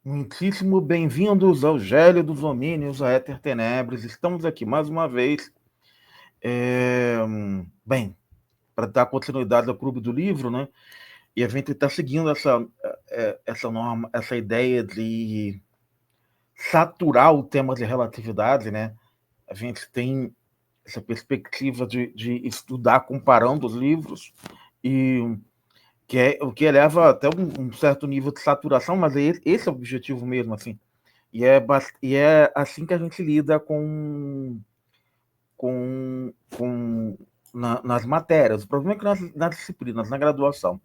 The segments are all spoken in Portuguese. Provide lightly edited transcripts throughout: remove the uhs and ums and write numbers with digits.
Muitíssimo bem-vindos ao Gélio dos Homínios, a Éter Tenebres. Estamos aqui mais uma vez, é, bem, para dar continuidade ao Clube do Livro, né? E a gente está seguindo essa norma, essa ideia de saturar o tema de relatividade, né? A gente tem essa perspectiva de estudar comparando os livros e o que eleva até um certo nível de saturação, mas esse é o objetivo mesmo, assim. E é assim que a gente lida nas matérias. O problema é que nas disciplinas, na graduação,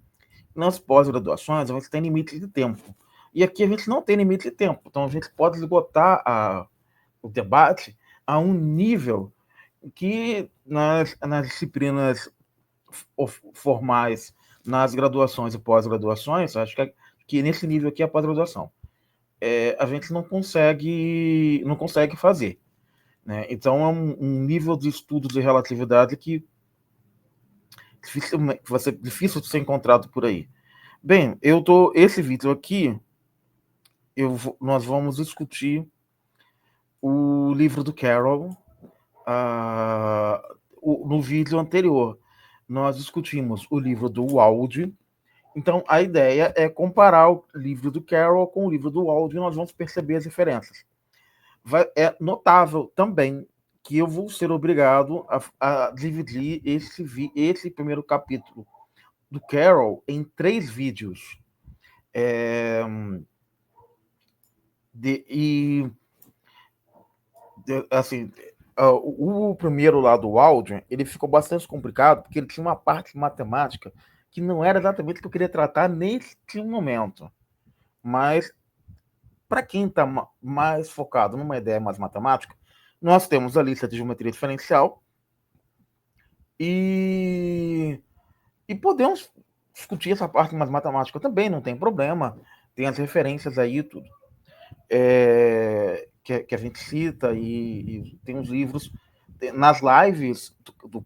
nas pós-graduações, a gente tem limite de tempo. E aqui a gente não tem limite de tempo. Então a gente pode esgotar o debate a um nível que nas disciplinas formais, nas graduações e pós-graduações, acho que nesse nível aqui é a pós-graduação. A gente não consegue fazer. Né? Então, é um nível de estudo de relatividade que vai ser difícil de ser encontrado por aí. Bem, esse vídeo aqui, nós vamos discutir o livro do Carroll. No vídeo anterior, nós discutimos o livro do Walde. Então, a ideia é comparar o livro do Carroll com o livro do Walde e nós vamos perceber as diferenças. É notável também que eu vou ser obrigado a dividir esse primeiro capítulo do Carroll em 3 vídeos. Assim, o primeiro lá do Aldrin, ele ficou bastante complicado, porque ele tinha uma parte matemática que não era exatamente o que eu queria tratar nesse momento. Mas, para quem está mais focado numa ideia mais matemática, nós temos a lista de geometria diferencial e podemos discutir essa parte mais matemática também, não tem problema. Tem as referências aí, tudo. Que a gente cita, e tem os livros. Nas lives do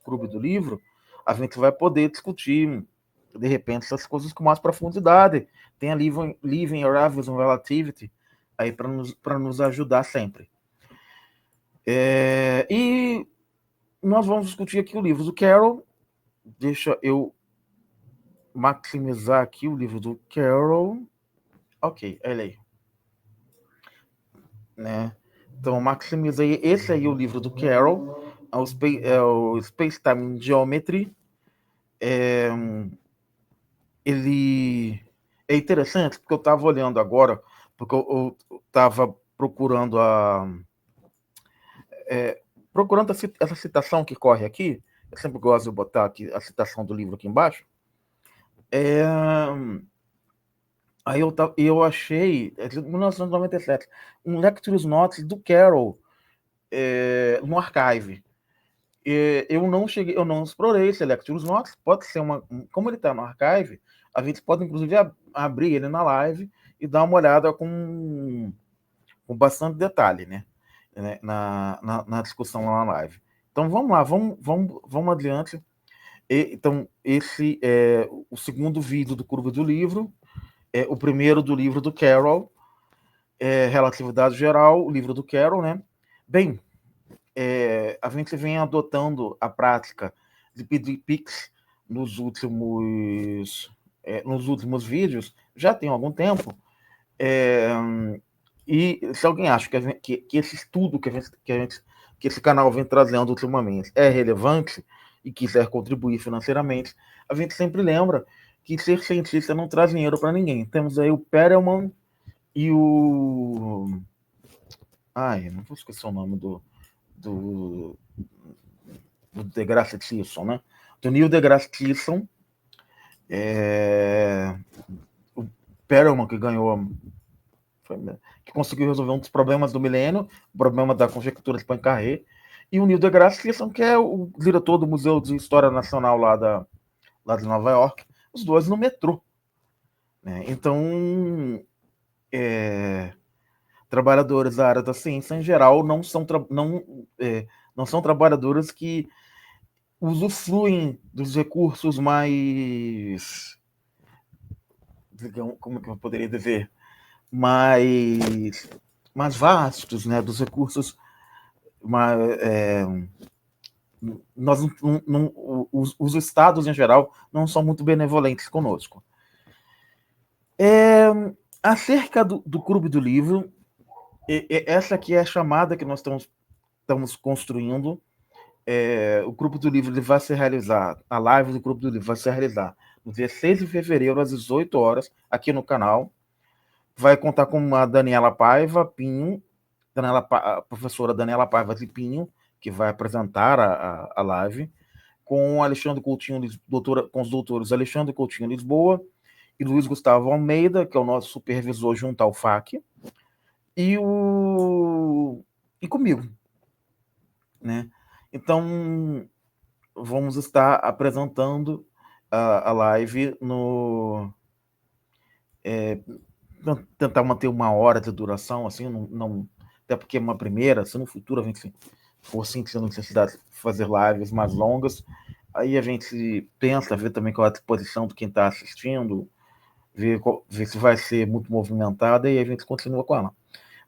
Clube do Livro, a gente vai poder discutir, de repente, essas coisas com mais profundidade. Tem a Living Arrivals and Relativity aí para nos ajudar sempre. E nós vamos discutir aqui o livro do Carroll. Deixa eu maximizar aqui o livro do Carroll. Ok, ele aí. Né? Então, maximizei. Esse aí é o livro do Carroll, é o Space Time Geometry. Ele é interessante porque eu estava olhando agora, porque eu estava procurando procurando essa citação que corre aqui. Eu sempre gosto de botar aqui a citação do livro aqui embaixo. Aí eu achei, de 1997, um Lectures Notes do Carroll no Archive. Eu não explorei esse Lectures Notes. Pode ser como ele está no Archive, a gente pode inclusive abrir ele na live e dar uma olhada com bastante detalhe, né? Na discussão lá na live. Então vamos lá, vamos adiante. Então, esse é o segundo vídeo do Curva do Livro, o primeiro do livro do Carroll, Relatividade Geral, o livro do Carroll, né? Bem, a gente vem adotando a prática de pedir Pix nos últimos vídeos, já tem algum tempo. E se alguém acha que esse estudo que esse canal vem trazendo ultimamente é relevante e quiser contribuir financeiramente, a gente sempre lembra que ser cientista não traz dinheiro para ninguém. Temos aí o Perelman e o... Ai, não vou esquecer o nome do deGrasse Tyson, né? Do Neil deGrasse Tyson, o Perelman que ganhou, que conseguiu resolver um dos problemas do milênio, o problema da conjectura de Poincaré, e o Neil deGrasse Tyson, que é o diretor do Museu de História Nacional lá de Nova York, os dois no metrô. Né? Então, trabalhadores da área da ciência, em geral, não são trabalhadores que usufruem dos recursos mais, digamos, como que eu poderia dizer, mais vastos, né, dos recursos, nós os estados em geral não são muito benevolentes conosco. Acerca do Clube do Livro, essa aqui é a chamada que nós estamos construindo. O Clube do Livro ele vai ser realizado, a live do Clube do Livro vai ser realizada no dia 6 de fevereiro, às 18 horas, aqui no canal. Vai contar com a Daniela Paiva Pinho, a professora Daniela Paiva de Pinho, que vai apresentar a live, com o Alexandre Coutinho, com os doutores Alexandre Coutinho Lisboa e Luiz Gustavo Almeida, que é o nosso supervisor junto ao FAC, e comigo, né? Então, vamos estar apresentando a live tentar manter 1 hora de duração, assim, não, até porque é uma primeira, se no futuro a gente for sentindo necessidade de fazer lives mais longas, aí a gente pensa, ver também qual é a disposição de quem está assistindo, ver se vai ser muito movimentada, e a gente continua com ela.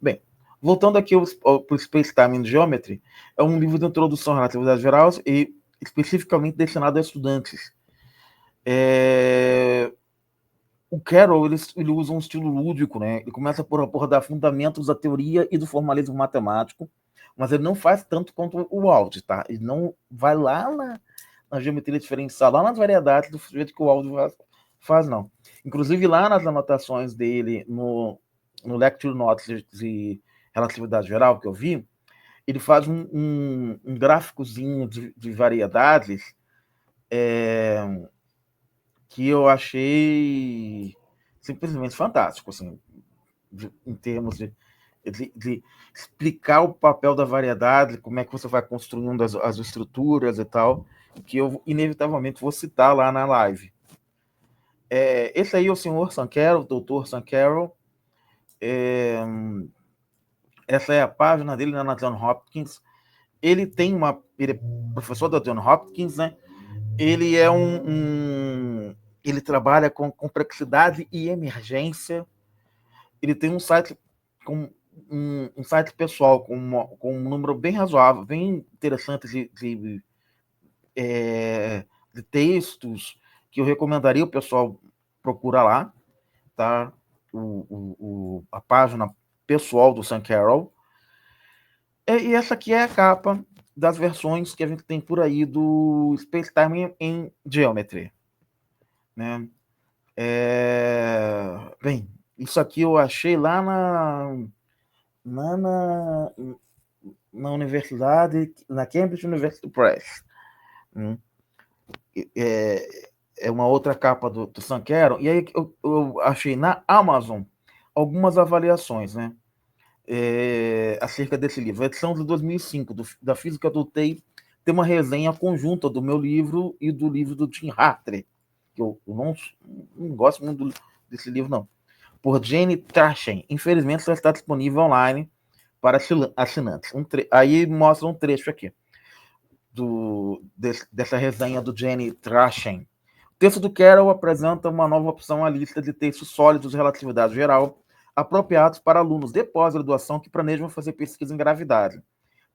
Bem, voltando aqui para o Space Time and Geometry, é um livro de introdução à relatividade geral e especificamente destinado a estudantes. O Carroll ele usa um estilo lúdico, né? Ele começa por abordar fundamentos da teoria e do formalismo matemático, mas ele não faz tanto quanto o Wald, tá? Ele não vai lá na geometria diferencial, lá nas variedades do jeito que o Wald faz, não. Inclusive, lá nas anotações dele, no Lecture Notes de relatividade geral que eu vi, ele faz um gráficozinho de variedades que eu achei simplesmente fantástico, assim, em termos de explicar o papel da variedade, como é que você vai construindo as estruturas e tal, que eu inevitavelmente vou citar lá na live. Esse aí é o senhor Sam Carroll, o doutor Sam Carroll. Essa é a página dele na John Hopkins. Ele é professor da John Hopkins, né? Ele é ele trabalha com complexidade e emergência. Ele tem um site com um site pessoal com um número bem razoável, bem interessante de textos que eu recomendaria o pessoal procurar lá, tá? A página pessoal do Sam Carroll. E essa aqui é a capa das versões que a gente tem por aí do Space Time in Geometry, né? Bem, isso aqui eu achei lá na universidade, na Cambridge University Press. É uma outra capa do Sam Carroll. E aí eu achei na Amazon algumas avaliações, né? Acerca desse livro. A edição de 2005, da Física do TEI, tem uma resenha conjunta do meu livro e do livro do Tim Hartley, que eu não gosto muito desse livro, não. Por Jane Trashen. Infelizmente, só está disponível online para assinantes. Aí mostra um trecho aqui dessa resenha do Jane Trashen. O texto do Carroll apresenta uma nova opção à lista de textos sólidos de relatividade geral, apropriados para alunos de pós-graduação que planejam fazer pesquisa em gravidade,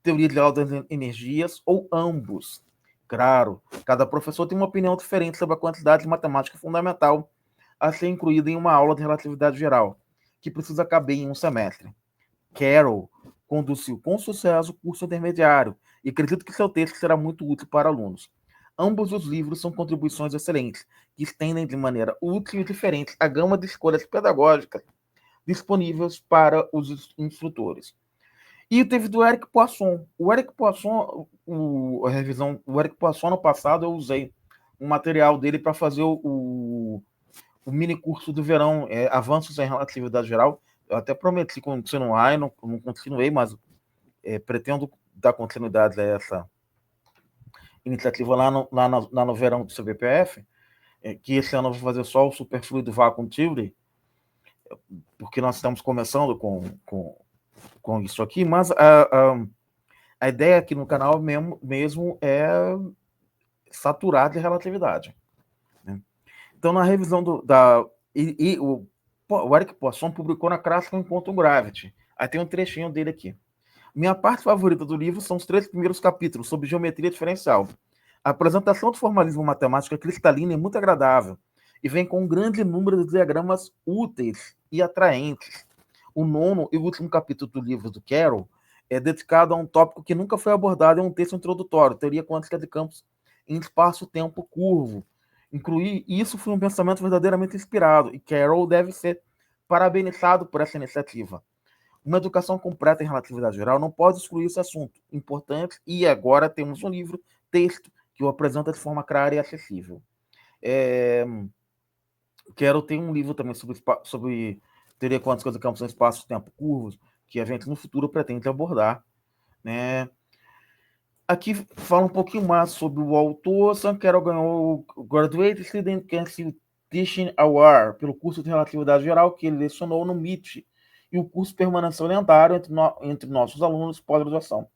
teoria de altas energias ou ambos. Claro, cada professor tem uma opinião diferente sobre a quantidade de matemática fundamental a ser incluída em uma aula de relatividade geral, que precisa caber em um semestre. Carroll conduziu com sucesso o curso intermediário e acredito que seu texto será muito útil para alunos. Ambos os livros são contribuições excelentes, que estendem de maneira útil e diferente a gama de escolhas pedagógicas disponíveis para os instrutores. E teve do Eric Poisson. O Eric Poisson, o Eric Poisson, no passado, eu usei um material dele para fazer o mini curso do verão, Avanços em Relatividade Geral. Eu até prometi continuar, e não continuei, mas pretendo dar continuidade a essa iniciativa lá no verão do CBPF, que esse ano eu vou fazer só o Superfluido Vacuum Theory, porque nós estamos começando com isso aqui, mas a ideia aqui no canal mesmo é saturar de relatividade, né? Então, na revisão O Eric Poisson publicou na Classical Quantum Gravity. Aí tem um trechinho dele aqui. Minha parte favorita do livro são os 3 primeiros capítulos sobre geometria diferencial. A apresentação do formalismo matemático é cristalina e muito agradável, e vem com um grande número de diagramas úteis e atraentes. O 9º e último capítulo do livro do Carroll é dedicado a um tópico que nunca foi abordado em um texto introdutório, teoria quântica de campos em espaço-tempo curvo. Incluir isso foi um pensamento verdadeiramente inspirado, e Carroll deve ser parabenizado por essa iniciativa. Uma educação completa em relatividade geral não pode excluir esse assunto importante, e agora temos um livro, texto, que o apresenta de forma clara e acessível. Quero ter um livro também sobre teoria quântica de campos em espaço-tempo curvos, que a gente no futuro pretende abordar, né? Aqui fala um pouquinho mais sobre o autor. Sam Carroll ganhou o Graduate Student Council Teaching Award pelo curso de relatividade geral que ele lecionou no MIT, e o curso permaneceu lendário entre nossos alunos de pós-graduação.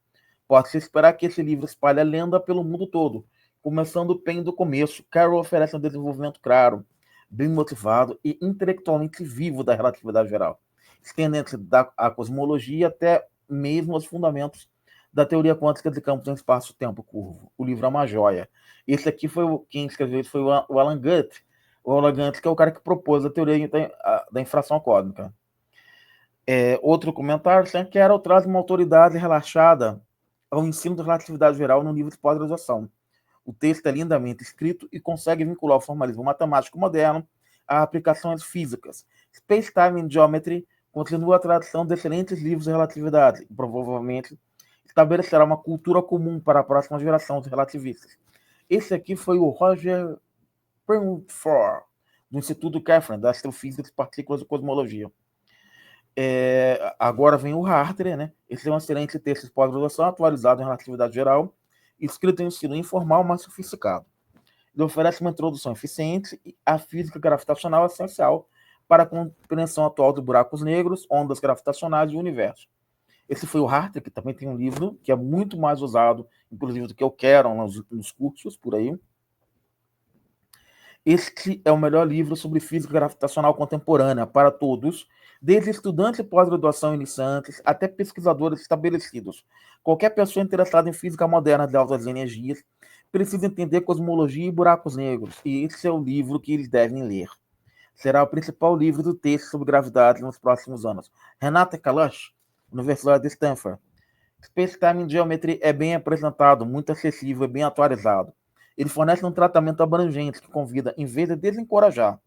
Pode-se esperar que esse livro espalhe a lenda pelo mundo todo, começando bem do começo. Carroll oferece um desenvolvimento claro, bem motivado e intelectualmente vivo da relatividade geral, estendendo-se da cosmologia até mesmo os fundamentos da teoria quântica de campos em espaço-tempo curvo. O livro é uma joia. Esse aqui quem escreveu isso foi o Alan Guth. O Alan Guth, que é o cara que propôs a teoria da infração cósmica. Outro comentário, Sam Carroll traz uma autoridade relaxada ao ensino de relatividade geral no nível de pós-graduação. O texto é lindamente escrito e consegue vincular o formalismo matemático moderno a aplicações físicas. Space-Time and Geometry continua a tradição de excelentes livros de relatividade e provavelmente estabelecerá uma cultura comum para a próxima geração de relativistas. Esse aqui foi o Roger Pernford, do Instituto Catherine, da Astrofísica de Partículas e Cosmologia. Agora vem o Hartree, né? Esse é um excelente texto de pós-graduação atualizado em relatividade geral, escrito em um estilo informal, mas sofisticado. Ele oferece uma introdução eficiente à física gravitacional essencial para a compreensão atual de buracos negros, ondas gravitacionais e o universo. Esse foi o Hartree, que também tem um livro que é muito mais usado, inclusive, do que eu quero nos cursos por aí. Este é o melhor livro sobre física gravitacional contemporânea para todos, desde estudantes de pós-graduação iniciantes até pesquisadores estabelecidos. Qualquer pessoa interessada em física moderna de altas energias precisa entender cosmologia e buracos negros, e esse é o livro que eles devem ler. Será o principal livro do texto sobre gravidade nos próximos anos. Renata Kalash, Universidade de Stanford. Space-Time and Geometry é bem apresentado, muito acessível e bem atualizado. Ele fornece um tratamento abrangente que convida, em vez de desencorajar,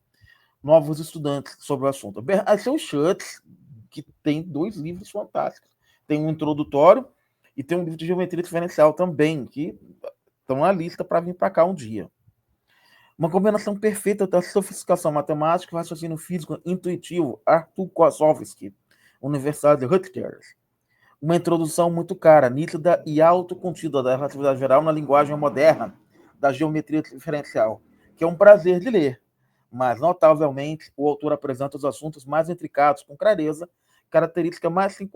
novos estudantes sobre o assunto. Esse é o Schutz, que tem 2 livros fantásticos. Tem um introdutório e tem um livro de geometria diferencial também, que estão na lista para vir para cá um dia. Uma combinação perfeita da sofisticação matemática e raciocínio físico intuitivo. Arthur Kozlowski, Universidade de Rutgers. Uma introdução muito cara, nítida e autocontida da relatividade geral na linguagem moderna da geometria diferencial, que é um prazer de ler, mas notavelmente o autor apresenta os assuntos mais intricados com clareza, característica, mas sem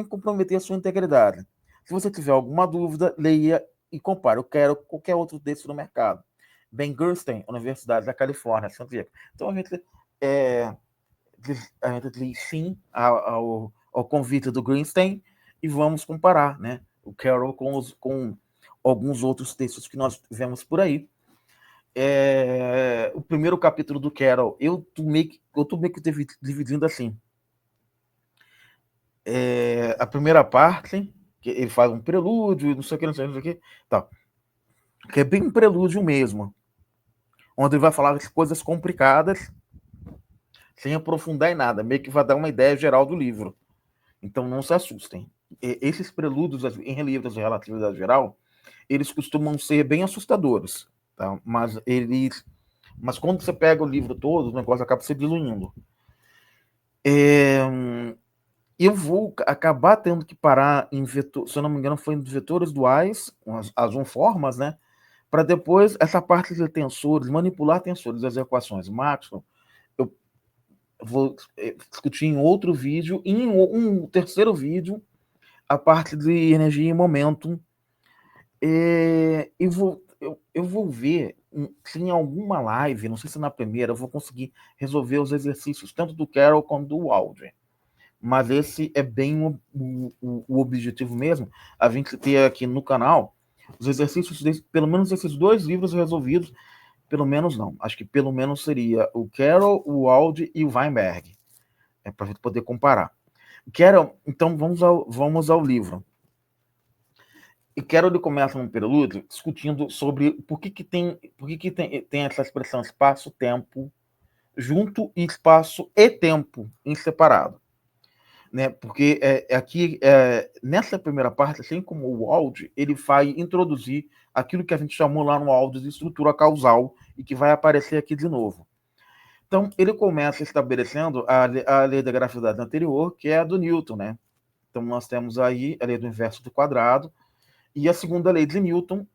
comprometer a sua integridade. Se você tiver alguma dúvida, leia e compare. Eu quero qualquer outro desses no mercado. Ben Gerstein, Universidade da Califórnia, San Diego. Então a gente diz sim ao convite do Greenstein e vamos comparar, né, o Carroll com alguns outros textos que nós tivemos por aí. O primeiro capítulo do Carroll, eu tô meio que dividindo assim. A primeira parte, que ele faz um prelúdio, não sei o que, tal, que é bem um prelúdio mesmo, onde ele vai falar de coisas complicadas, sem aprofundar em nada, meio que vai dar uma ideia geral do livro. Então não se assustem. Esses prelúdios em livros de relatividade geral, eles costumam ser bem assustadores, tá? Mas quando você pega o livro todo, o negócio acaba se diluindo. Eu vou acabar tendo que parar em vetor, se eu não me engano, foi em vetores duais, as unformas, né? Para depois essa parte de tensores, manipular tensores, as equações Maxwell, eu vou discutir em outro vídeo, e em um terceiro vídeo, a parte de energia e momento. eu vou ver se em alguma live, não sei se na primeira, eu vou conseguir resolver os exercícios, tanto do Carol quanto do Waldron. Mas esse é bem o objetivo mesmo, a gente ter aqui no canal os exercícios, pelo menos esses 2 livros resolvidos, pelo menos não, acho que pelo menos seria o Carol, o Wald e o Weinberg, para a gente poder comparar. Carol, então vamos ao livro. E Carol ele começa no prelúdio discutindo sobre por que tem essa expressão espaço-tempo junto e espaço e tempo em separado. Né? Porque aqui, nessa primeira parte, assim como o Wald, ele vai introduzir aquilo que a gente chamou lá no Wald de estrutura causal e que vai aparecer aqui de novo. Então, ele começa estabelecendo a lei da gravidade anterior, que é a do Newton, né? Então, nós temos aí a lei do inverso do quadrado e a segunda lei de Newton,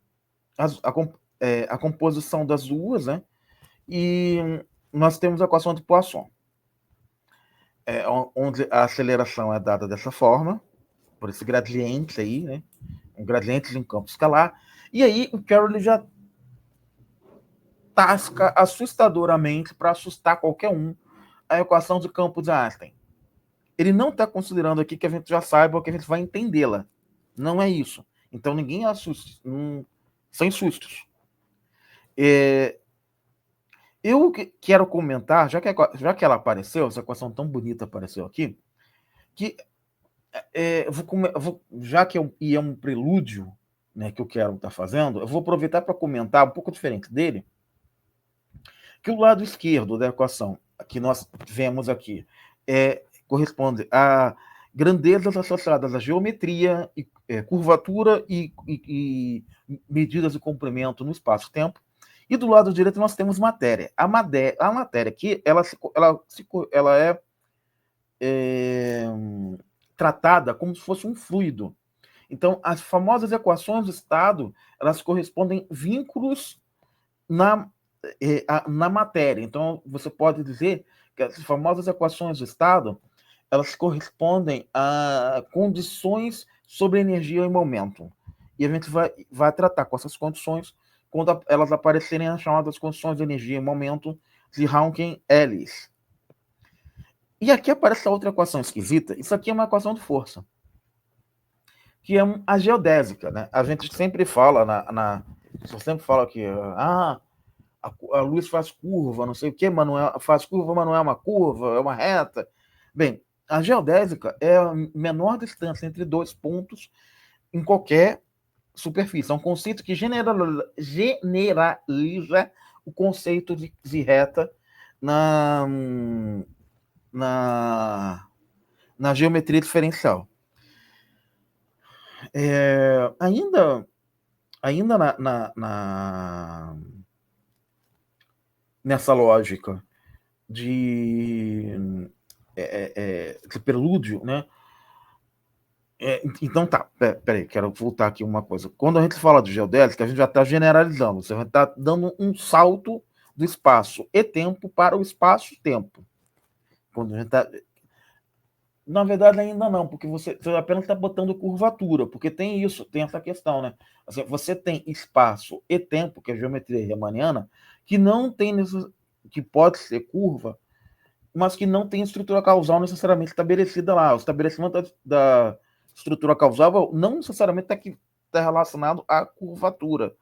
a composição das duas, né? E nós temos a equação de Poisson, onde a aceleração é dada dessa forma, por esse gradiente aí, né? Um gradiente de um campo escalar. E aí o Carroll já tasca assustadoramente, para assustar qualquer um, a equação de campo de Einstein. Ele não está considerando aqui que a gente já saiba, que a gente vai entendê-la. Não é isso. Então ninguém assusta, sem sustos. Eu quero comentar, já que ela apareceu, essa equação tão bonita apareceu aqui, que já que é um prelúdio, né, que o Carroll está fazendo, eu vou aproveitar para comentar um pouco diferente dele, que o lado esquerdo da equação que nós vemos aqui corresponde a grandezas associadas à geometria, curvatura e medidas de comprimento no espaço-tempo. E do lado direito nós temos matéria. A matéria aqui, ela é tratada como se fosse um fluido. Então, as famosas equações do estado, elas correspondem vínculos na matéria. Então, você pode dizer que as famosas equações do estado, elas correspondem a condições sobre energia e momento. E a gente vai tratar com essas condições quando elas aparecerem as chamadas condições de energia e momento de Rankine-Ellis. E aqui aparece a outra equação esquisita. Isso aqui é uma equação de força, que é a geodésica, né? A gente sempre fala você sempre fala que a luz faz curva, não sei o quê, mas faz curva, mas não é uma curva, é uma reta. Bem, a geodésica é a menor distância entre 2 pontos em qualquer superfície. É um conceito que generaliza o conceito de reta na geometria diferencial. Ainda nessa lógica de prelúdio, né? Então tá, peraí, quero voltar aqui uma coisa. Quando a gente fala de geodésica, a gente já está generalizando, você está dando um salto do espaço e tempo para o espaço-tempo. Quando a gente está... Na verdade, ainda não, porque você apenas está botando curvatura, porque tem essa questão, né? Assim, você tem espaço e tempo, que é a geometria riemanniana, que não tem que pode ser curva, mas que não tem estrutura causal necessariamente estabelecida lá. O estabelecimento da estrutura causal não necessariamente está relacionado à curvatura.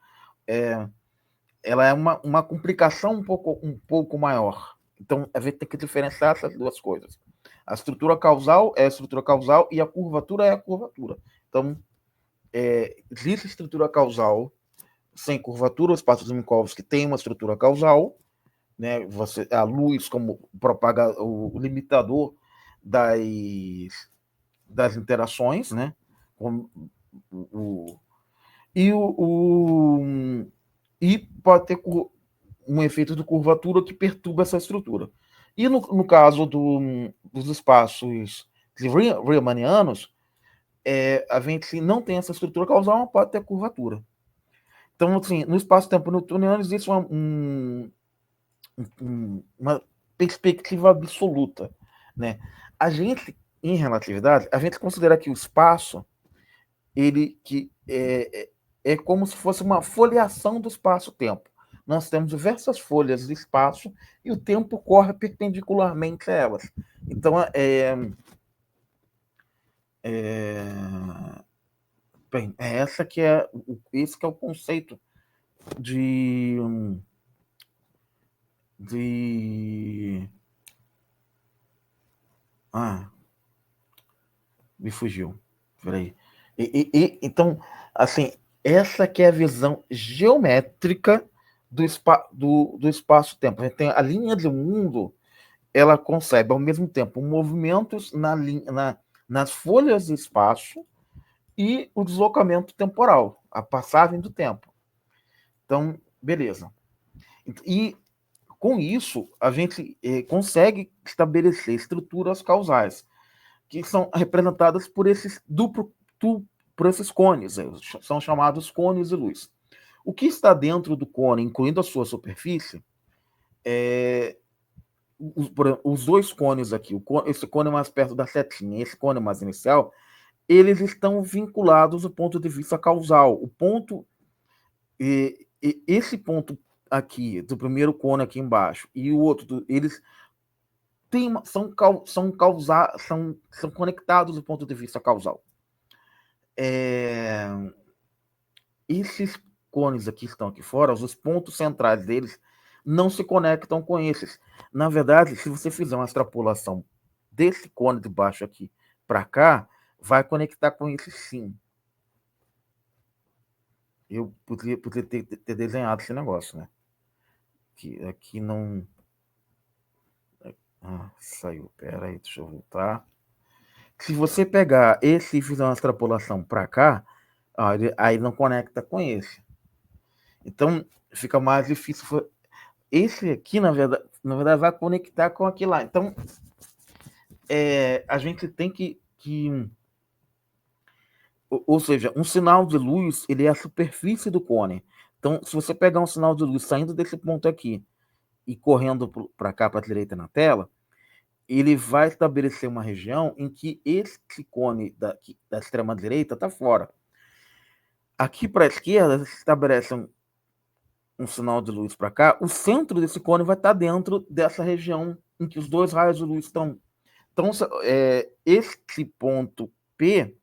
Ela é uma complicação um pouco maior. Então, a gente tem que diferenciar essas duas coisas. A estrutura causal é a estrutura causal e a curvatura é a curvatura. Então, existe estrutura causal sem curvatura, o espaço de Minkowski tem uma estrutura causal, né? A luz como propaga o limitador das interações, né? E pode ter um efeito de curvatura que perturba essa estrutura. E no caso dos espaços riemannianos, a gente não tem essa estrutura causal, mas pode ter curvatura. Então, assim, no espaço-tempo newtoniano existe uma perspectiva absoluta, né? A gente, em relatividade, a gente considera que o espaço, ele que é como se fosse uma foliação do espaço-tempo. Nós temos diversas folhas de espaço e o tempo corre perpendicularmente a elas. Então, bem, esse que é o conceito de, de me fugiu. Peraí. Então, assim, essa que é a visão geométrica do espaço-tempo. A gente tem a linha de mundo, ela concebe ao mesmo tempo movimentos nas folhas do espaço e o deslocamento temporal, a passagem do tempo. Então, beleza. E com isso, a gente consegue estabelecer estruturas causais, que são representadas por esses por esses cones, são chamados cones de luz. O que está dentro do cone, incluindo a sua superfície, os dois cones aqui, esse cone mais perto da setinha, esse cone mais inicial, eles estão vinculados do ponto de vista causal. O ponto, esse ponto aqui, do primeiro cone aqui embaixo, e o outro, eles são conectados do ponto de vista causal. Esses cones aqui estão aqui fora, os pontos centrais deles não se conectam com esses. Na verdade, se você fizer uma extrapolação desse cone de baixo aqui para cá, vai conectar com esse sim. Eu poderia ter desenhado esse negócio, né? Aqui não... saiu. Pera aí, deixa eu voltar. Se você pegar esse e fizer uma extrapolação para cá, aí não conecta com esse. Então, fica mais difícil. Esse aqui, na verdade vai conectar com aquele lá. Então, a gente tem que... Ou seja, um sinal de luz, ele é a superfície do cone. Então, se você pegar um sinal de luz saindo desse ponto aqui e correndo para cá, para a direita na tela, ele vai estabelecer uma região em que esse cone da extrema-direita está fora. Aqui para a esquerda, se estabelece um sinal de luz para cá, o centro desse cone vai estar dentro dessa região em que os dois raios de luz estão. Então, esse ponto P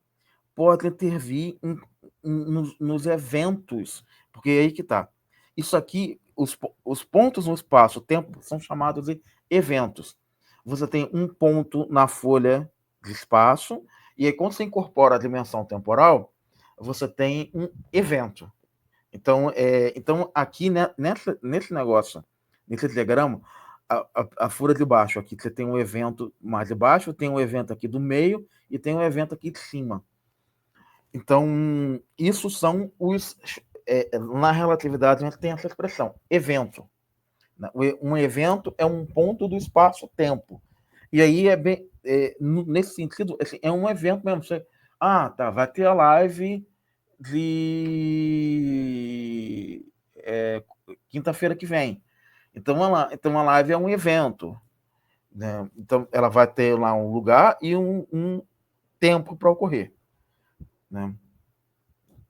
pode intervir nos eventos, porque é aí que está. Isso aqui, os pontos no espaço-tempo são chamados de eventos. Você tem um ponto na folha de espaço, e aí quando você incorpora a dimensão temporal, você tem um evento. Então, aqui, né, nesse negócio, nesse diagrama, a folha de baixo aqui, você tem um evento mais de baixo, tem um evento aqui do meio e tem um evento aqui de cima. Então, isso são os... na relatividade, a gente tem essa expressão, evento. Um evento é um ponto do espaço-tempo. E aí, nesse sentido, assim, é um evento mesmo. Vai ter a live de quinta-feira que vem. Então a live é um evento, né? Então ela vai ter lá um lugar e um tempo para ocorrer, né?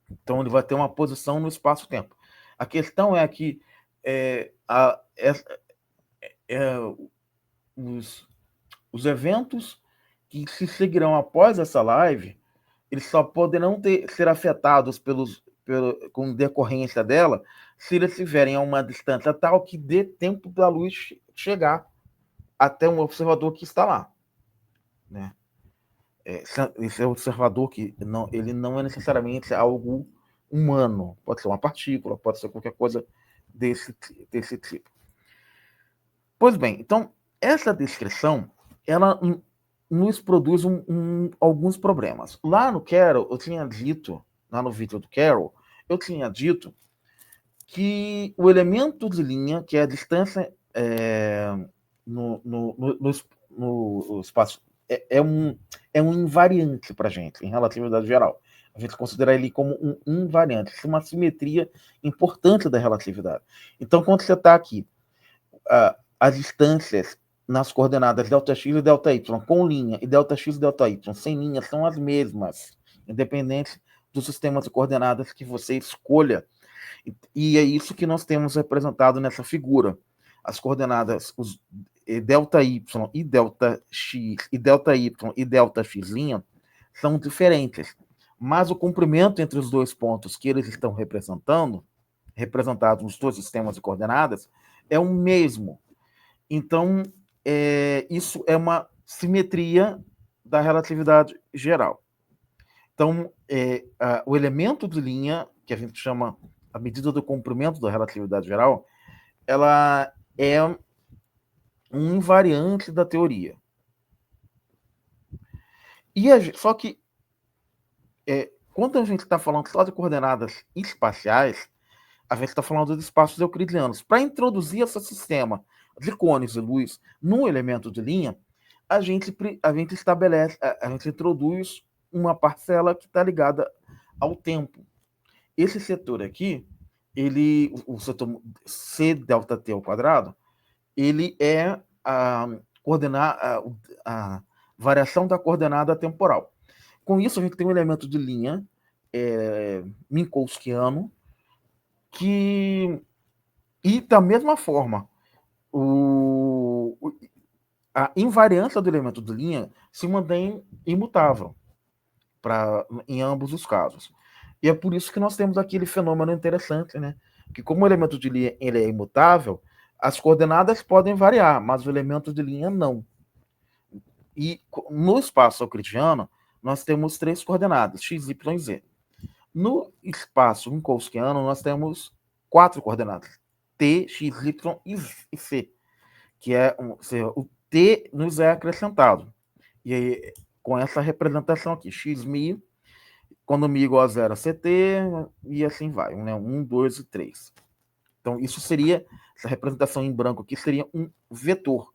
Então ele vai ter uma posição no espaço-tempo. A questão é que os eventos que se seguirão após essa live, eles só poderão ser afetados com decorrência dela se eles estiverem a uma distância tal que dê tempo da luz chegar até um observador que está lá, né? Esse é um observador que ele não é necessariamente algo humano, pode ser uma partícula, pode ser qualquer coisa desse tipo. Pois bem, então essa descrição ela nos produz alguns problemas. Lá no Carroll, eu tinha dito, lá no vídeo do Carroll, eu tinha dito que o elemento de linha, que é a distância no espaço, é um invariante para a gente, em relatividade geral. A gente considera ele como um invariante, isso é uma simetria importante da relatividade. Então, quando você está aqui, as distâncias nas coordenadas ΔX e ΔY com linha e ΔX e ΔY sem linha são as mesmas, independente dos sistemas de coordenadas que você escolha. E é isso que nós temos representado nessa figura. As coordenadas, os delta y e delta x, e delta y e delta x' são diferentes, mas o comprimento entre os dois pontos que eles estão representados nos dois sistemas de coordenadas, é o mesmo. Então, isso é uma simetria da relatividade geral. Então, o elemento de linha, que a gente chama a medida do comprimento da relatividade geral, ela é um invariante da teoria. Só que, quando a gente está falando só de coordenadas espaciais, a gente está falando de espaços euclidianos. Para introduzir esse sistema de cones e luz no elemento de linha, a gente estabelece, a gente introduz uma parcela que está ligada ao tempo. Esse setor aqui, o setor C delta T ao quadrado, ele é a variação da coordenada temporal. Com isso, a gente tem um elemento de linha minkowskiano, e da mesma forma, a invariância do elemento de linha se mantém imutável em ambos os casos. E é por isso que nós temos aquele fenômeno interessante, né? Que como o elemento de linha ele é imutável, as coordenadas podem variar, mas o elemento de linha não. E no espaço euclidiano, nós temos 3 coordenadas, x, y e z. No espaço minkowskiano, nós temos 4 coordenadas, t, x, y e c, que o t nos é acrescentado. E aí, com essa representação aqui, x,mi, quando mi igual a 0 a ct, e assim vai, né? 1, 2 e 3. Então, isso seria, essa representação em branco aqui seria um vetor.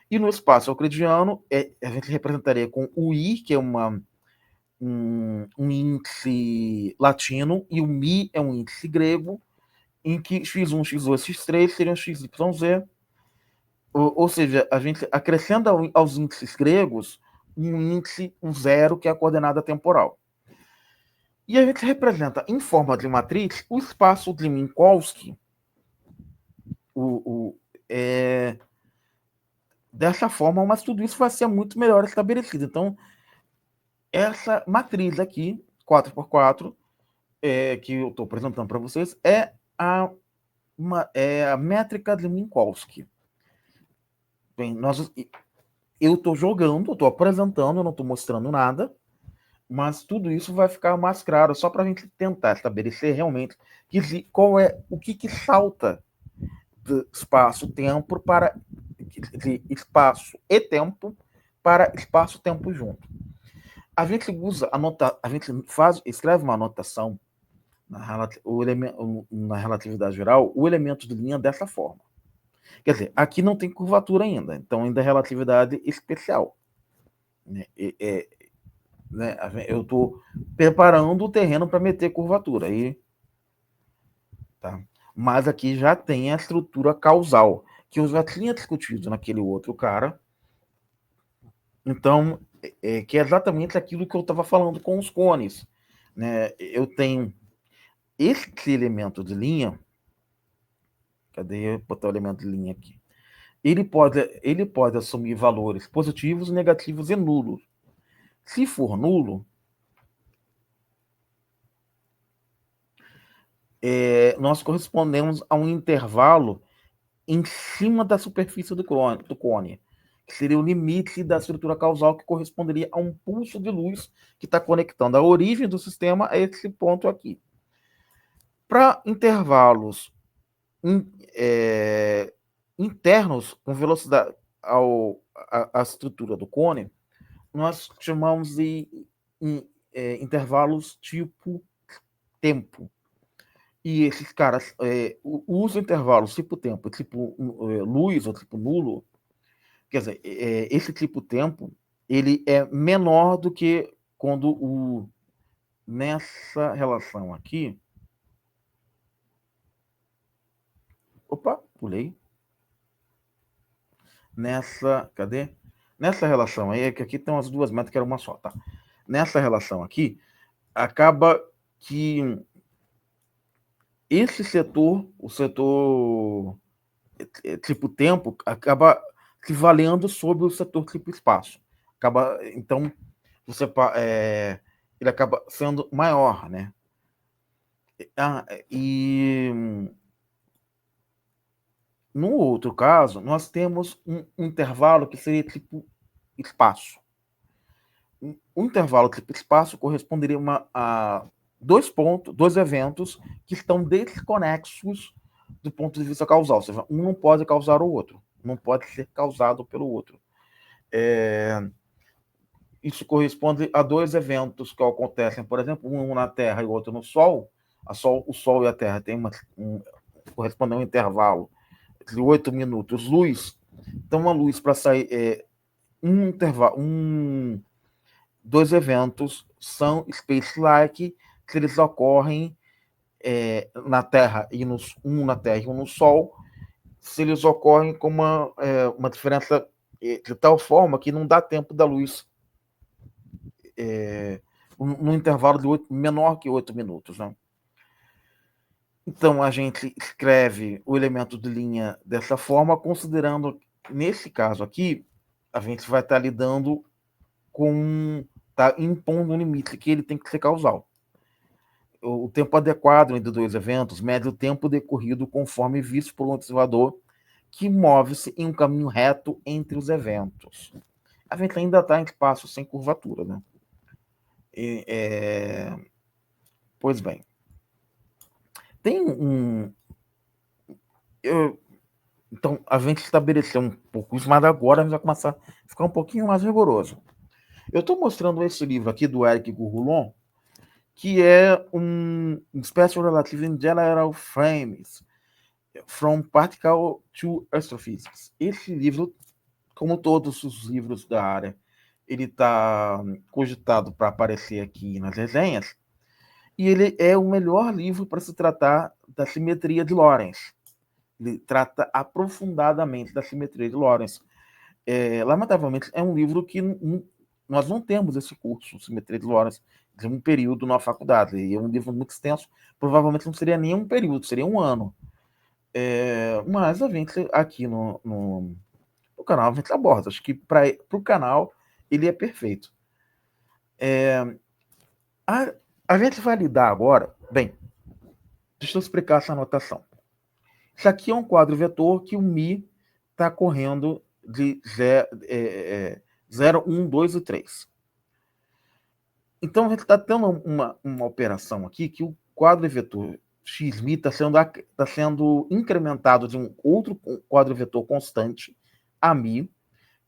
E no espaço euclidiano, a gente representaria com o i, que é um índice latino, e o mi é um índice grego, em que x1, x2, x3 seriam x, y, z. Ou seja, a gente acrescenta aos índices gregos um índice, um zero, que é a coordenada temporal. E a gente representa em forma de matriz o espaço de Minkowski dessa forma, mas tudo isso vai ser muito melhor estabelecido. Então, essa matriz aqui, 4x4, que eu estou apresentando para vocês, é a métrica de Minkowski. Bem, eu estou jogando, estou apresentando, não estou mostrando nada, mas tudo isso vai ficar mais claro, só para a gente tentar estabelecer realmente o que salta de espaço-tempo para de espaço e tempo para espaço-tempo junto. A gente escreve uma anotação na relatividade geral, o elemento de linha dessa forma. Quer dizer, aqui não tem curvatura ainda, então ainda é relatividade especial. Eu estou preparando o terreno para meter curvatura. Tá? Mas aqui já tem a estrutura causal, que eu já tinha discutido naquele outro cara. Então, que é exatamente aquilo que eu estava falando com os cones. Né? Eu tenho esse elemento de linha. Cadê? Vou botar o elemento de linha aqui. Ele pode assumir valores positivos, negativos e nulos. Se for nulo, nós correspondemos a um intervalo em cima da superfície do cone, que seria o limite da estrutura causal, que corresponderia a um pulso de luz que está conectando a origem do sistema a esse ponto aqui. Para intervalos internos com velocidade à estrutura do cone, nós chamamos de intervalos tipo tempo. E esses caras usam intervalos tipo tempo, tipo luz ou tipo nulo. Quer dizer, esse tipo tempo, ele é menor do que quando nessa relação aqui. Opa, pulei. Cadê? Nessa relação aí, que aqui tem as duas métricas, era uma só, tá? Nessa relação aqui, acaba que esse setor, o setor tipo tempo, acaba equivalendo sobre o setor tipo espaço. Então, ele acaba sendo maior, né? E no outro caso, nós temos um intervalo que seria tipo espaço. O intervalo tipo espaço corresponderia a dois eventos que estão desconexos do ponto de vista causal, ou seja, um não pode causar o outro, não pode ser causado pelo outro. Isso corresponde a dois eventos que acontecem, por exemplo, um na Terra e o outro no Sol. O Sol e a Terra têm correspondem a um intervalo de 8 minutos luz. Então, uma luz para sair um intervalo, dois eventos são space-like, que eles ocorrem na Terra um na Terra e um no Sol, se eles ocorrem com uma diferença de tal forma que não dá tempo da luz no intervalo de menor que 8 minutos. Né? Então, a gente escreve o elemento de linha dessa forma, considerando, nesse caso aqui, a gente vai estar lidando com... Tá impondo um limite que ele tem que ser causal. O tempo adequado entre dois eventos mede o tempo decorrido conforme visto por um observador que move-se em um caminho reto entre os eventos. A gente ainda está em espaço sem curvatura, né? Pois bem. Tem então, a gente estabeleceu um pouco isso, mas agora a gente vai começar a ficar um pouquinho mais rigoroso. Eu estou mostrando esse livro aqui do Eric Gouroulon, que é um Special Relativity in General Frames, From Particle to Astrophysics. Esse livro, como todos os livros da área, ele está cogitado para aparecer aqui nas resenhas, e ele é o melhor livro para se tratar da simetria de Lorentz. Ele trata aprofundadamente da simetria de Lorentz. Lamentavelmente, é um livro que nós não temos esse curso, simetria de Lorentz, de um período na faculdade. E é um livro muito extenso, provavelmente não seria nem um período, seria um ano. Mas a gente aqui no canal a gente aborda. Acho que para o canal ele é perfeito. A gente vai lidar agora... Bem, deixa eu explicar essa anotação. Isso aqui é um quadro vetor que o μ está correndo de 0, 1, 2 e 3. Então, a gente está tendo uma operação aqui que o quadro vetor xμ está sendo incrementado de um outro quadro vetor constante, αμ,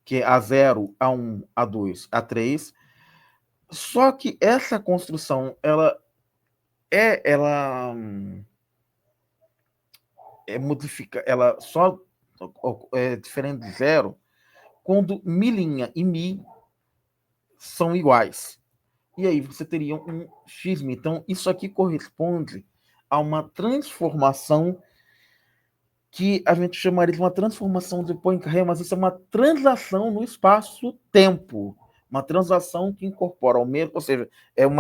que é A0, A1, A2, A3. Só que essa construção ela modifica, ela só é diferente de zero quando μ' e μ são iguais. E aí você teria um xμ. Então, isso aqui corresponde a uma transformação que a gente chamaria de uma transformação de Poincare, mas isso é uma translação no espaço-tempo. Uma translação que incorpora ao mesmo... Ou seja, eu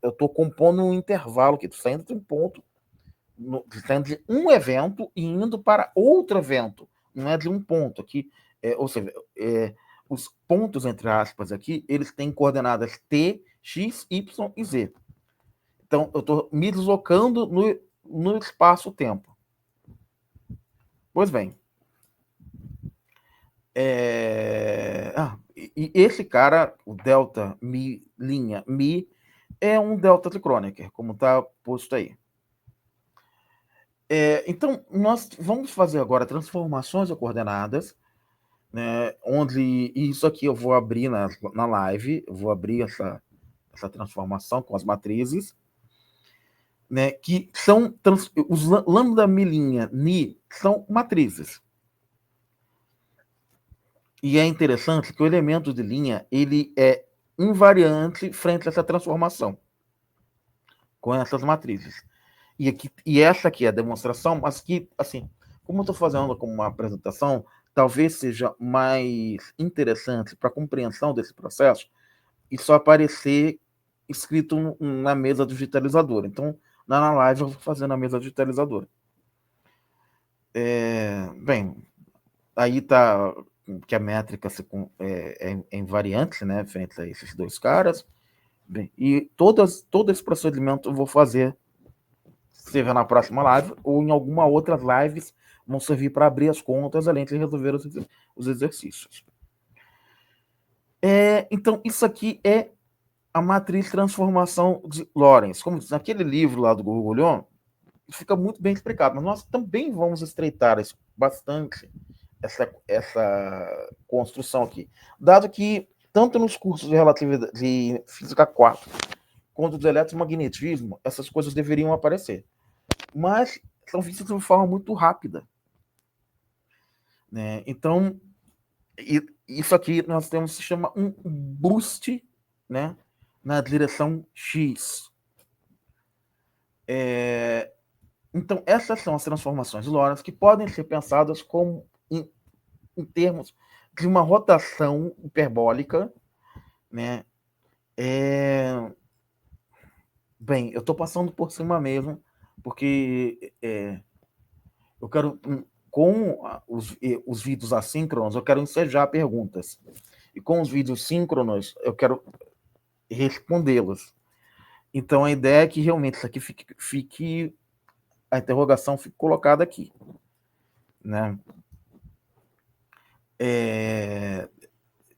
estou compondo um intervalo que saindo de um ponto, saindo de um evento e indo para outro evento. Não é de um ponto aqui. Ou seja, os pontos, entre aspas, aqui, eles têm coordenadas t, x, y e z. Então, eu estou me deslocando no espaço-tempo. Pois bem. E esse cara, o delta mi, é um delta de Kronecker, como está posto aí. Então, nós vamos fazer agora transformações de coordenadas, né, onde isso aqui eu vou abrir na live, eu vou abrir essa transformação com as matrizes, né, que são os lambda milinha ni são matrizes. E é interessante que o elemento de linha ele é invariante frente a essa transformação com essas matrizes. E essa aqui é a demonstração, mas que, assim, como eu estou fazendo como uma apresentação, talvez seja mais interessante para a compreensão desse processo e só aparecer escrito na mesa digitalizadora. Então, na live eu vou fazer na mesa digitalizadora. Bem, aí está que a métrica é invariante, né, frente a esses dois caras. Bem, e todo esse procedimento eu vou fazer, seja na próxima live ou em alguma outras lives, vão servir para abrir as contas, além de resolver os exercícios. Então, isso aqui é a matriz transformação de Lorentz. Como diz naquele livro lá do Gurgulhon, fica muito bem explicado, mas nós também vamos estreitar bastante essa construção aqui, dado que tanto nos cursos de relatividade de física 4 quanto do eletromagnetismo, essas coisas deveriam aparecer, mas são vistas de uma forma muito rápida, né? Então, isso aqui nós temos, se chama um boost, né, na direção X. Então, essas são as transformações de Lorentz que podem ser pensadas como em termos de uma rotação hiperbólica, né? Bem, eu estou passando por cima mesmo, porque eu quero, com os vídeos assíncronos, eu quero ensejar perguntas. E com os vídeos síncronos, eu quero respondê-las. Então, a ideia é que realmente isso aqui fique a interrogação fique colocada aqui, né?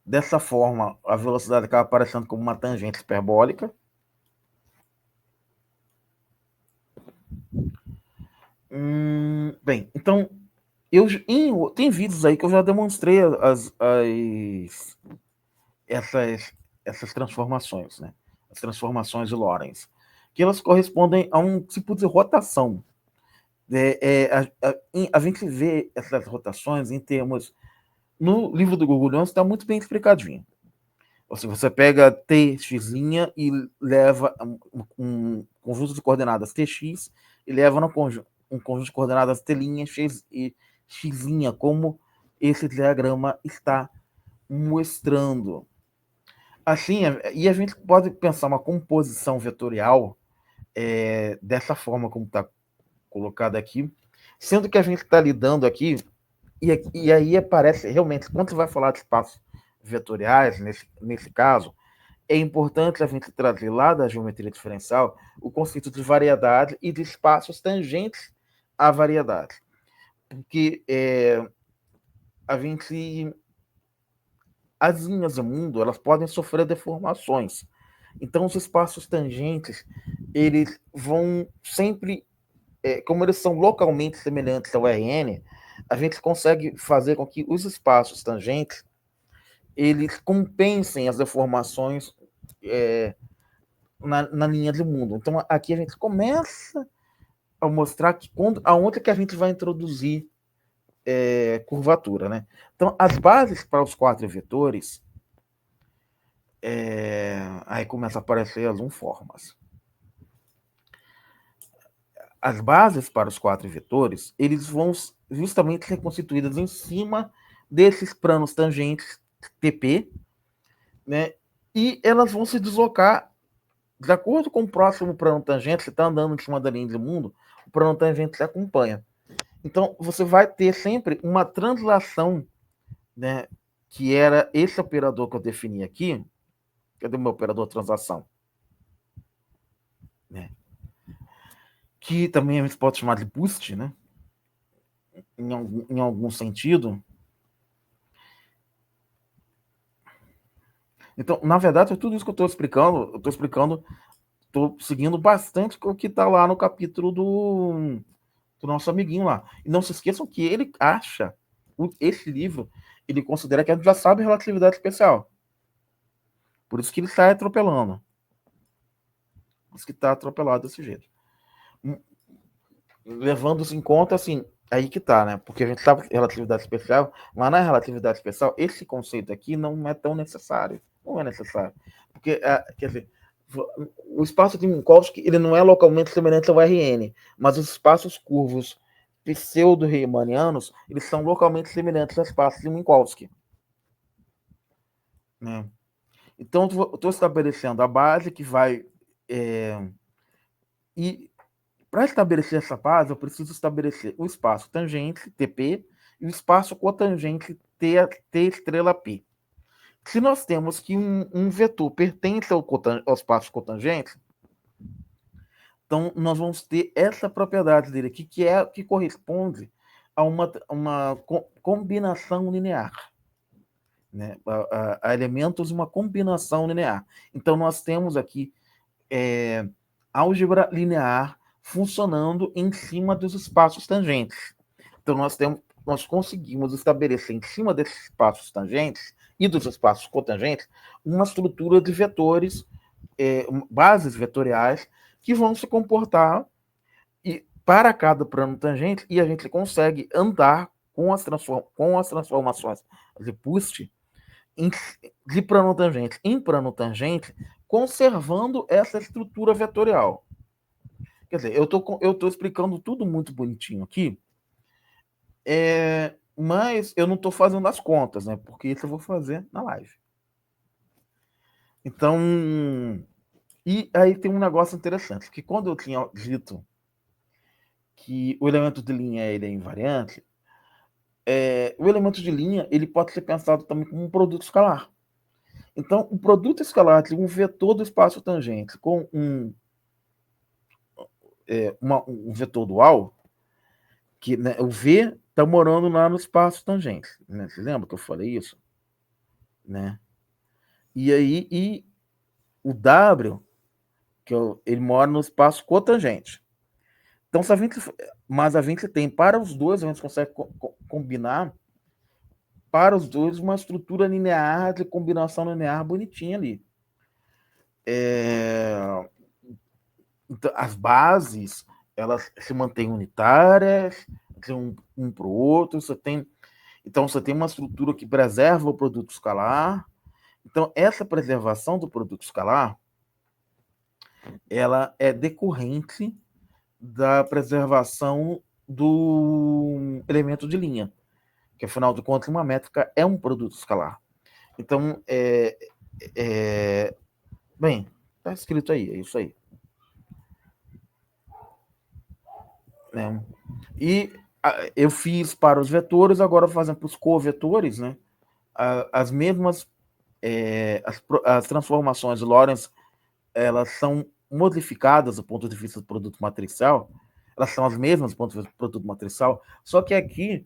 Dessa forma, a velocidade acaba aparecendo como uma tangente hiperbólica. Bem, então, tem vídeos aí que eu já demonstrei essas transformações, né? As transformações de Lorentz, que elas correspondem a um tipo de rotação. A gente vê essas rotações em termos... No livro do Gurgulhon está muito bem explicadinho. Você pega tx' e leva um conjunto de coordenadas tx e leva um conjunto de coordenadas t' x e x', como esse diagrama está mostrando. Assim, e a gente pode pensar uma composição vetorial dessa forma como está colocada aqui, sendo que a gente está lidando aqui, e aí aparece realmente, quando você vai falar de espaços vetoriais, nesse caso, é importante a gente trazer lá da geometria diferencial o conceito de variedade e de espaços tangentes à variedade. Porque as linhas do mundo, elas podem sofrer deformações. Então, os espaços tangentes, eles vão sempre, como eles são localmente semelhantes ao Rn, a gente consegue fazer com que os espaços tangentes, eles compensem as deformações na linha do mundo. Então, aqui a gente começa a mostrar que aonde que a gente vai introduzir curvatura, né? Então, as bases para os 4 vetores, aí começa a aparecer as unformas. As bases para os 4 vetores, eles vão justamente ser constituídas em cima desses planos tangentes TP, né? E elas vão se deslocar de acordo com o próximo plano tangente. Você está andando em cima da linha do mundo, o plano tangente se acompanha. Então, você vai ter sempre uma translação, né, que era esse operador que eu defini aqui. Cadê o meu operador translação? Né? Que também a gente pode chamar de boost, né? Em algum sentido. Então, na verdade, tudo isso que eu estou estou seguindo bastante o que está lá no capítulo do nosso amiguinho lá. E não se esqueçam que ele acha, esse livro, ele considera que a gente já sabe relatividade especial. Por isso que ele está atropelando. Por isso que está atropelado desse jeito. Levando-se em conta, assim, aí que tá, né? Porque a gente sabe relatividade especial, mas na relatividade especial, esse conceito aqui não é tão necessário. Não é necessário. Porque, quer dizer, o espaço de Minkowski, ele não é localmente semelhante ao Rn, mas os espaços curvos pseudo-riemannianos, eles são localmente semelhantes ao espaço de Minkowski. Né? Então, eu estou estabelecendo a base que vai... e para estabelecer essa base, eu preciso estabelecer o espaço tangente, TP, e o espaço cotangente, T estrela P. Se nós temos que um vetor pertence ao espaço cotangente, então nós vamos ter essa propriedade dele aqui, que corresponde a uma combinação linear, né? A elementos de uma combinação linear. Então nós temos aqui álgebra linear funcionando em cima dos espaços tangentes. Então nós conseguimos estabelecer em cima desses espaços tangentes e dos espaços cotangentes uma estrutura de vetores, bases vetoriais, que vão se comportar para cada plano tangente, e a gente consegue andar com as transformações de Pust de plano tangente em plano tangente, conservando essa estrutura vetorial. Quer dizer, eu tô explicando tudo muito bonitinho aqui, mas eu não estou fazendo as contas, né? Porque isso eu vou fazer na live. Então, e aí tem um negócio interessante, que quando eu tinha dito que o elemento de linha ele é invariante, o elemento de linha ele pode ser pensado também como um produto escalar. Então, o produto escalar de um vetor do espaço tangente com um vetor dual, que, né, o V está morando lá no espaço tangente. Né? Você lembra que eu falei isso? Né? E aí, o W, ele mora no espaço cotangente. Então, mas a gente tem para os dois, a gente consegue combinar para os dois uma estrutura linear de combinação linear bonitinha ali. Então, as bases, elas se mantêm unitárias, de um para o outro. Então, você tem uma estrutura que preserva o produto escalar. Então, essa preservação do produto escalar, ela é decorrente da preservação do elemento de linha, que, afinal de contas, uma métrica é um produto escalar. Então, bem, está escrito aí, é isso aí. Né? E eu fiz para os vetores, agora fazendo para os covetores, né? As mesmas as transformações de Lorentz, elas são modificadas do ponto de vista do produto matricial, elas são as mesmas do ponto de vista do produto matricial, só que aqui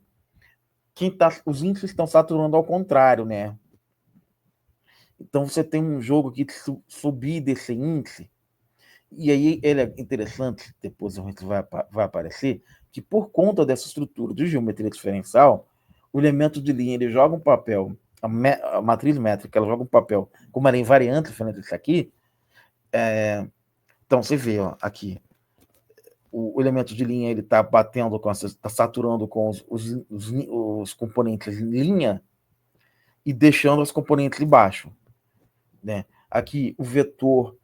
os índices estão saturando ao contrário, né? Então você tem um jogo aqui de subir desse índice, e aí ele é interessante, depois a gente vai aparecer, que por conta dessa estrutura de geometria diferencial, o elemento de linha ele joga um papel, a matriz métrica ela joga um papel, como ela é invariante diferente disso aqui, então você vê, ó, aqui, o elemento de linha ele está batendo, está saturando com os componentes em linha e deixando os componentes de baixo. Né? Aqui o vetor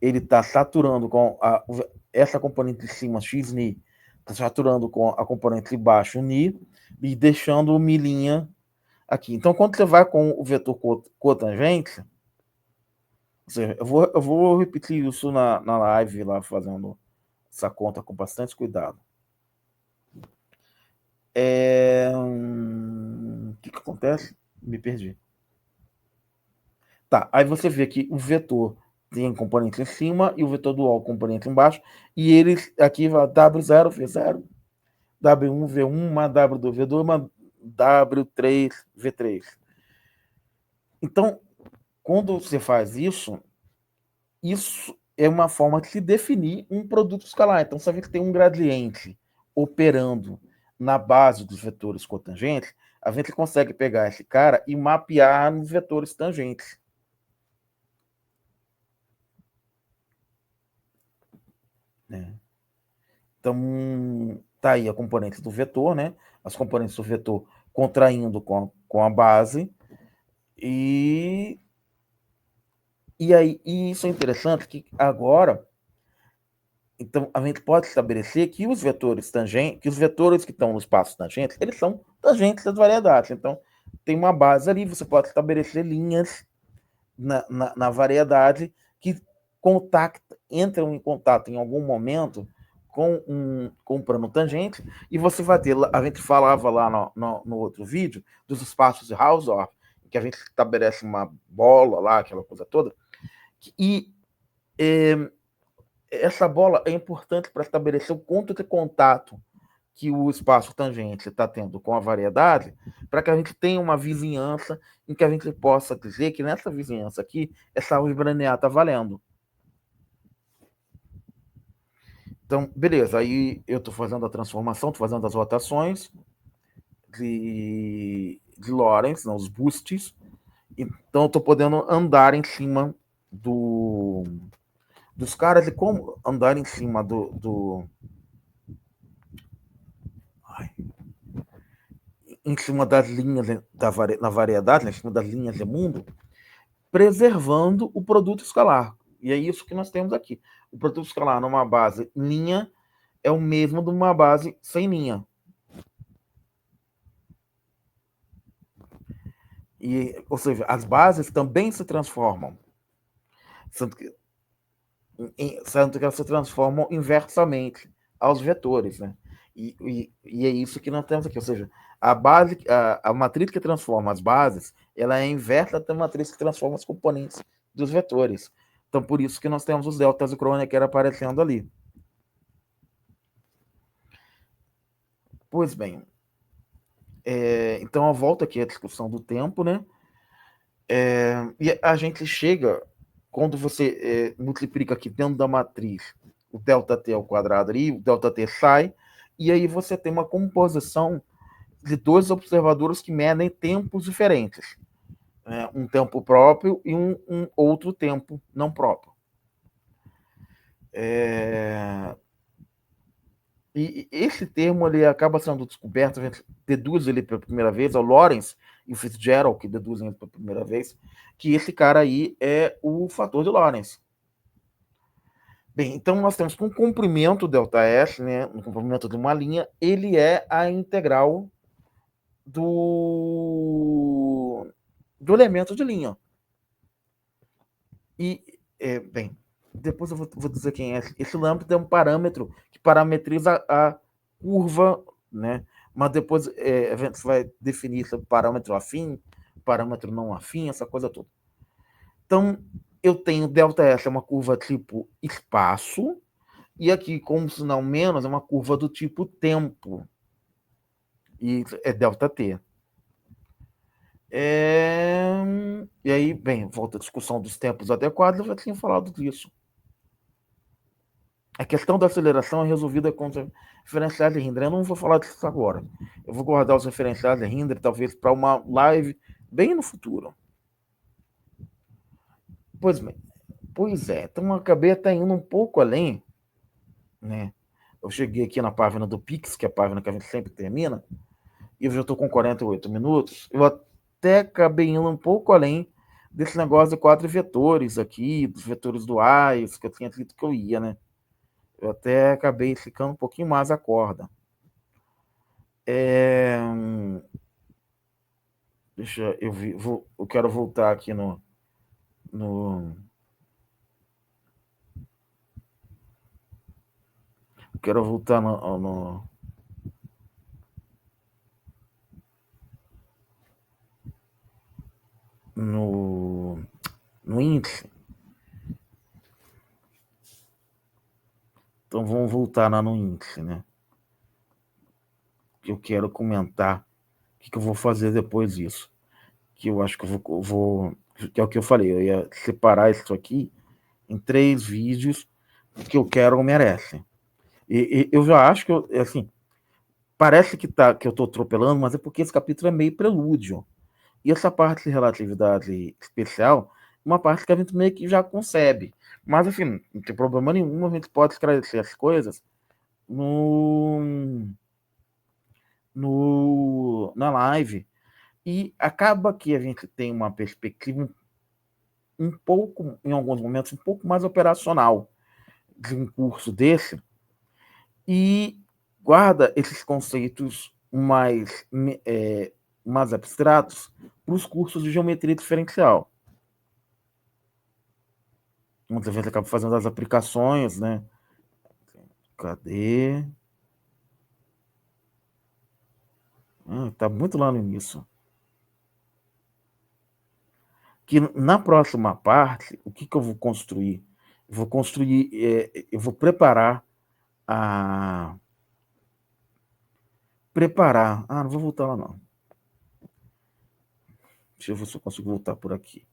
ele está saturando com essa componente de cima, xni, está saturando com a componente de baixo, ni, e deixando o mi' aqui. Então, quando você vai com o vetor cotangente, eu vou repetir isso na live, lá fazendo essa conta com bastante cuidado. O que acontece? Me perdi. Tá, aí você vê que o vetor tem componente em cima e o vetor dual componente embaixo, e eles aqui vai W0, V0, W1, V1, mais W2, V2, mais W3, V3. Então, quando você faz isso é uma forma de se definir um produto escalar. Então, se a gente tem um gradiente operando na base dos vetores cotangentes, a gente consegue pegar esse cara e mapear nos vetores tangentes. Né? Então, tá aí a componente do vetor, né? As componentes do vetor contraindo com a base. E aí, isso é interessante, que agora, então, a gente pode estabelecer que os vetores tangentes, que os vetores que estão no espaço tangente, eles são tangentes das variedades. Então, tem uma base ali, você pode estabelecer linhas na variedade que entram em contato em algum momento com um plano tangente, e você vai ter, a gente falava lá no outro vídeo, dos espaços de Hausdorff, que a gente estabelece uma bola lá, aquela coisa toda, e essa bola é importante para estabelecer o ponto de contato que o espaço tangente está tendo com a variedade, para que a gente tenha uma vizinhança em que a gente possa dizer que nessa vizinhança aqui, essa álgebra linear está valendo. Então, beleza, aí eu estou fazendo a transformação, estou fazendo as rotações de Lorentz, os boosts, então eu estou podendo andar em cima dos caras, e como andar em cima em cima das linhas na variedade, em cima das linhas de mundo, preservando o produto escalar. E é isso que nós temos aqui. O produto escalar numa base linha é o mesmo de uma base sem linha. Ou seja, as bases também se transformam. Sendo que elas se transformam inversamente aos vetores, né? E é isso que nós temos aqui. Ou seja, a matriz que transforma as bases, ela é inversa da matriz que transforma os componentes dos vetores. Então, por isso que nós temos os deltas e Kronecker aparecendo ali. Pois bem, então eu volto aqui à discussão do tempo, né? E a gente chega, quando você multiplica aqui dentro da matriz o ΔT ao quadrado ali, o ΔT sai, e aí você tem uma composição de dois observadores que medem tempos diferentes. Né? Um tempo próprio e um outro tempo não próprio. E esse termo ele acaba sendo descoberto, a gente deduz ele pela primeira vez, é o Lorentz e o Fitzgerald que deduzem ele pela primeira vez, que esse cara aí é o fator de Lorentz. Bem, então nós temos que um comprimento ΔS, né, um comprimento de uma linha, ele é a integral do elemento de linha. E, bem, depois eu vou dizer quem é. Esse lambda é um parâmetro que parametriza a curva, né? Mas depois a gente vai definir se é parâmetro afim, parâmetro não afim, essa coisa toda. Então, eu tenho ΔS, é uma curva tipo espaço, e aqui, como sinal menos, é uma curva do tipo tempo. E é ΔT. E aí, bem, volta a discussão dos tempos adequados, eu já tinha falado disso. A questão da aceleração é resolvida com os referenciais de Hindley. Eu não vou falar disso agora. Eu vou guardar os referenciais de Hindley, talvez, para uma live bem no futuro. Pois é. Então, eu acabei até indo um pouco além, né? Eu cheguei aqui na página do Pix, que é a página que a gente sempre termina, e eu já estou com 48 minutos. Eu até acabei indo um pouco além desse negócio de 4 vetores aqui, dos vetores duais, que eu tinha dito que eu ia, né? Eu até acabei ficando um pouquinho mais a corda. Deixa eu ver. Eu quero voltar aqui no. Quero voltar no índice. Então vamos voltar lá no índice, né? Que eu quero comentar o que eu vou fazer depois disso. Que eu acho que eu vou que é o que eu falei, eu ia separar isso aqui em 3 vídeos que eu quero ou merece. E eu já acho que assim, parece que eu estou atropelando, mas é porque esse capítulo é meio prelúdio. E essa parte de relatividade especial, uma parte que a gente meio que já concebe. Mas, assim, não tem problema nenhum, a gente pode esclarecer as coisas na live. E acaba que a gente tem uma perspectiva um pouco, em alguns momentos, um pouco mais operacional de um curso desse e guarda esses conceitos mais abstratos para os cursos de geometria diferencial. muitas vezes acabo fazendo as aplicações, né? Cadê? Tá muito lá no início. Que na próxima parte, o que eu vou construir? Eu vou preparar a... não vou voltar lá não. Deixa eu ver se eu consigo voltar por aqui.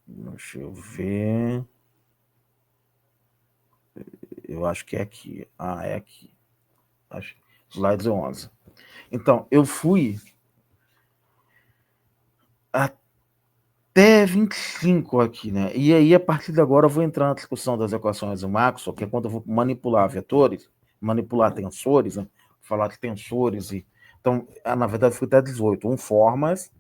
Deixa eu ver. Eu acho que é aqui. É aqui. Acho. Slides 11. Então, eu fui até 25 aqui, né? E aí, a partir de agora, eu vou entrar na discussão das equações de Maxwell, que é quando eu vou manipular vetores, manipular tensores, né? Falar de tensores. Então, na verdade, fui até 18. Formas,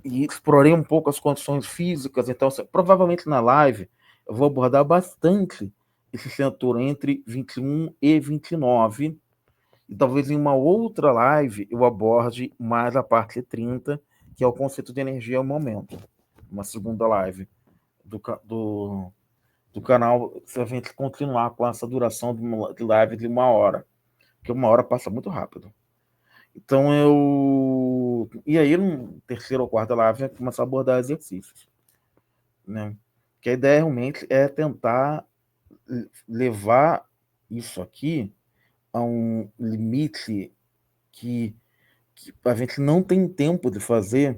e explorei um pouco as condições físicas. Então, provavelmente na live, eu vou abordar bastante esse setor entre 21 e 29. E talvez em uma outra live eu aborde mais a parte 30, que é o conceito de energia ao momento. Uma segunda live do canal, se a gente continuar com essa duração de live de 1 hora, porque 1 hora passa muito rápido. Então E aí, no terceiro ou quarta live, eu vou começar a abordar exercícios, né? Que a ideia realmente é tentar levar isso aqui a um limite que a gente não tem tempo de fazer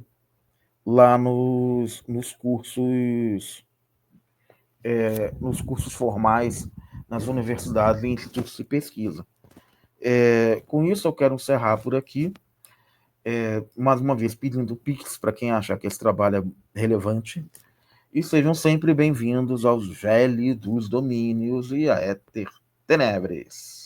lá nos cursos formais, nas universidades e institutos de pesquisa. Com isso, eu quero encerrar por aqui. Mais uma vez, pedindo Pix para quem achar que esse trabalho é relevante. E sejam sempre bem-vindos aos gélidos domínios e a Éter Tenebres.